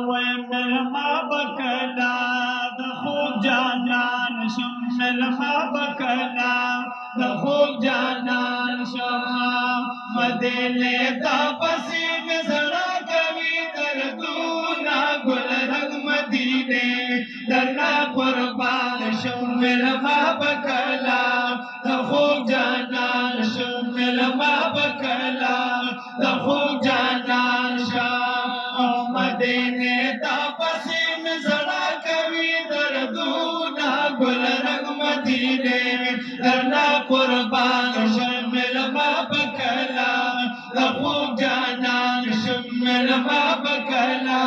وملما بکلا د خوب جانان شم ملما بکلا د خوب جانان شم مدینه دا پسی میں زړه کوي دردونه ګل رنگ مدینه درنا قربان شم ملما بکلا د خوب جانان شم ملما بکلا د خوب جانان شم مدینه دا پسی میں زړه کوي دردونه ګل رنگ مدینه درنا قربان شم ملما بکلا د خوب جانان شم ملما بکلا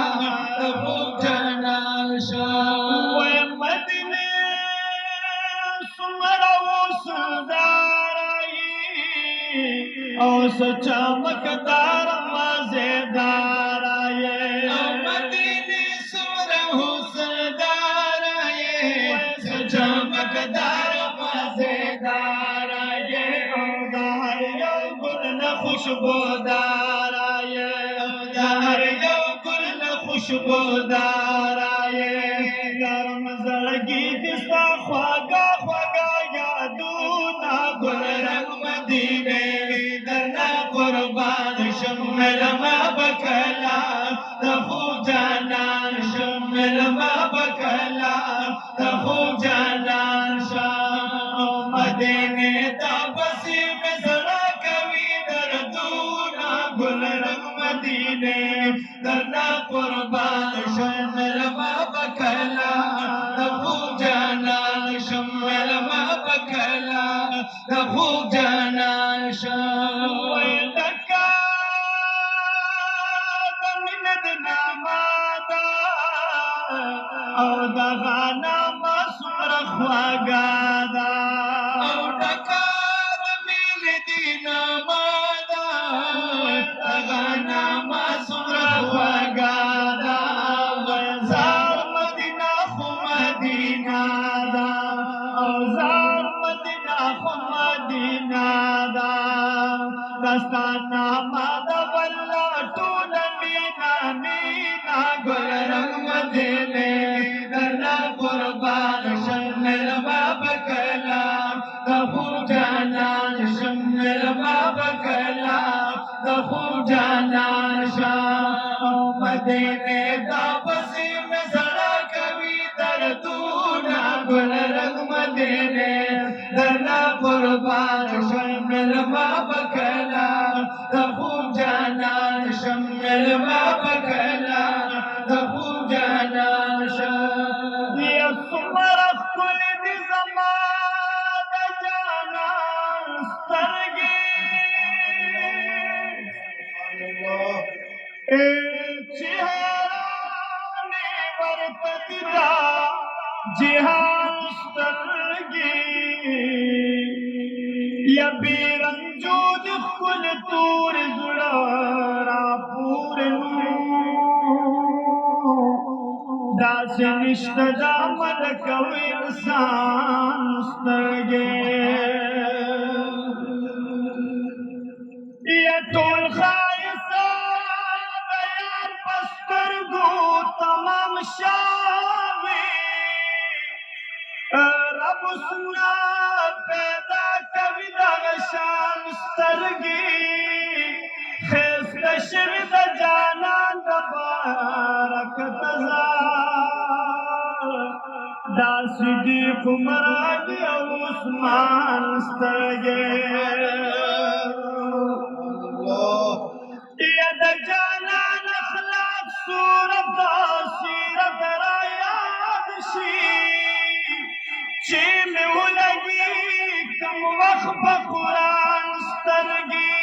د خوب جانان شم مدینه سمرا وسدارای او سچا مقدار مزیدارای مدینه سمرا وسدارای سچا مقدار مزیدارای او دهر یو گل خوشبودارای دهر یو گل خوشبودارای گرم زړګي دستا خواږه خواږه یادونه ګل رنگ مدینه درنا قربان شم ملما بکلا د خوب جانان شم ملما بکلا د خوب جانان شم مدینه دا پسی میں زړه کوي دردونه ګل رنگ مدینه درنا قربان شم ملما بکلا د خوب جانان شم ملما بکلا د خوب جانان شم لکه د مینې د نامه ده او دغه نامه څومره خواږه ده او ډکه د مینې د نامه ده دغه نامه څومره خواږه ده زار مدینه خو مدینه ده او زار مدینه خو مدینه ده دستا نامه ده والله ټوله مینا مینا ګل رنگ مدینه درنا قربان شم ملما بکلا د خوب جانان شم ملما بکلا د خوب جانان شم مدینه دا پسی میں زړه کوي دردونه ګل رنگ مدینه درنا قربان شم ملما بکلا د خوب جانان شم ملما بکلا د خوب جانان شم یا څومره ښکلې دي زما د جانان سترګې چې حیرانې ورته دي دا جهان سترګې یا بې رنجو د ښکلې تورې زړه راپورې داسې نشته دا ملک او انسان سترګې یا ټول ښایسته د یار په سترګو تمام شوي رب حسنا پیدا کوي دغه شان سترګې ښایسته شوي د جانان د برکت دا صدیق عمر علی او عثمان سترګې یا د جانان اخلاق صورت سیرت را یاد شي چې مې ولګي کوم وخت په قرآن سترګې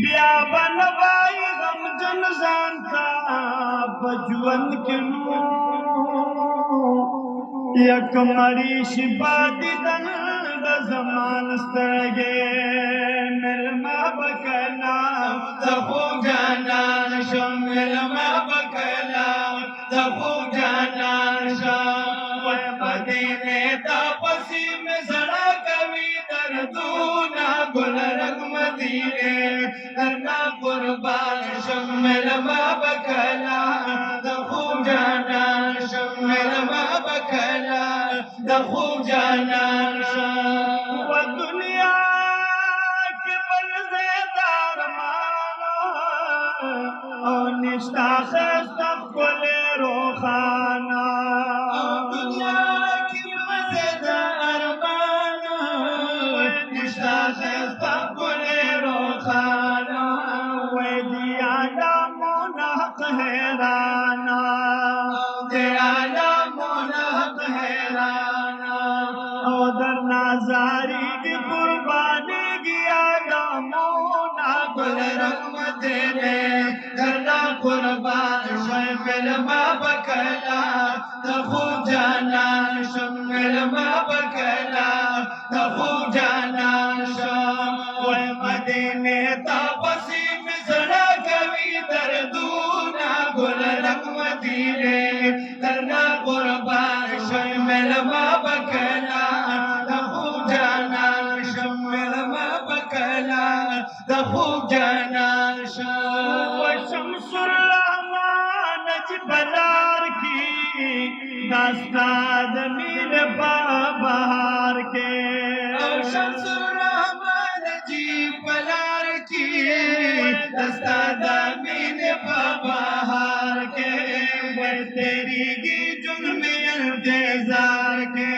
بیا به نه وایي غمجن ځان ته په ژوند کې نو یک مړی شي پاتېدل د زمان سترګې ملما بکلا د خوب جانان شم ملما بکلا د خوب جانان شم مدینه دا پسی میں زړه کوي دردونه ګل رنگ مدینه درنا قربان شم ملما بکلا جانان و دنیا کی بلزیدار مانا او نشتا خستا کل روخانا دنیا کی بلزیدار مانا نشتا خستا کل روخانا و دیانا منحق حیرانا دیانا منحق حیرانا او در نازاری کی قربانی گیا دامونا کل رحمت نے کرنا قربان شوی ملما بکلا تخو جانا شم ملما بکلا تخو جانا شم وی مدینے تا پسی مزڑا کبھی دردونا گل رحمتی نے کرنا قربان شوی ملما بکلا تخو جانا شم ملما بکلا تخو جانا شم وشمس الرحمن جبلار کی داستان میر بہار کے شمس الرحمن جی بلار کی داستان میر بہار کے وہ تیری کی جلم انتظار کے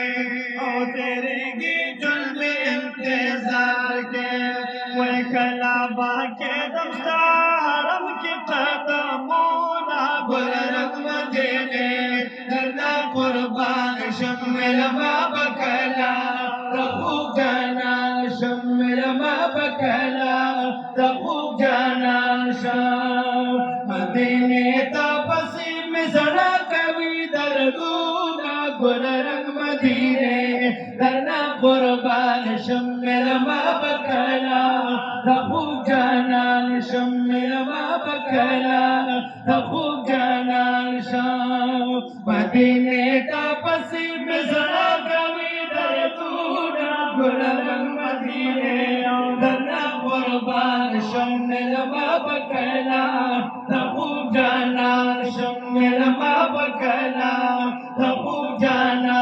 او تیری کی جلم انتظار کے وہ کلابہ کے دمستا حرم کی قدمونا گل رحمت نے کرنا قربان شم ملما بکلا تخو جانا شم ملما بکلا تخو جانا شم مدینے تا پسی مزڑا کبھی دردونا گل رحمت نے کرنا قربان شم ملما بکلا تخو جانا شم ملما بکلا تخو جانا شم مدینے تا پسی مزڑا کبھی دردونا گل رحمت نے کرنا قربان شم ملما بکلا تخو جانا شم ملما بکلا تخو جانا